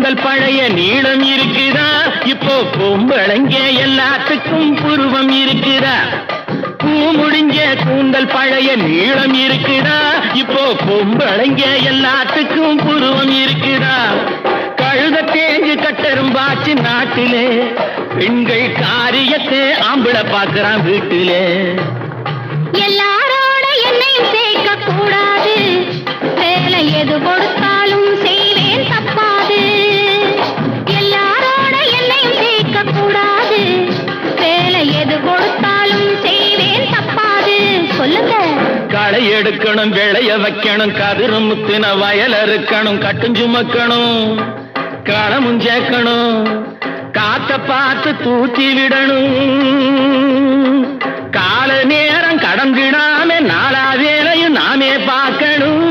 கூந்தல் பழைய நீளம் இருக்குதா, இப்போ பொம்பளைங்க எல்லாத்துக்கும் புருவம் இருக்குதா. பூ முடிஞ்ச கூந்தல் பழைய நீளம் இருக்குதா, இப்போ பொம்பளைங்க எல்லாத்துக்கும் புருவம் இருக்குதா. கழுத தேஞ்சு கட்டரும்பாச்சு நாட்டிலே, பெண்கள் காரியத்தை ஆம்பளை பார்க்கறான் வீட்டிலே. எல்லாரோட என்னையும் சேர்க்க கூடாது, வேலை எது கொடுத்தாலும் செய்வேன் தப்பாது. எல்லாரோட என்னையும் சேர்க்க கூடாது, வேலை எது கொடுத்தாலும் செய்வேன் தப்பாது. சொல்லுங்க. களை எடுக்கணும், விளைய வைக்கணும், கதிரு முத்தின வயல் அறுக்கணும், கட்டுஞ்சுமக்கணும், களமும் சேர்க்கணும், காத்த பார்த்து தூத்தி விடணும். கால நேரம் கடந்துடாம நாளா வேலையும் நாமே பார்க்கணும்.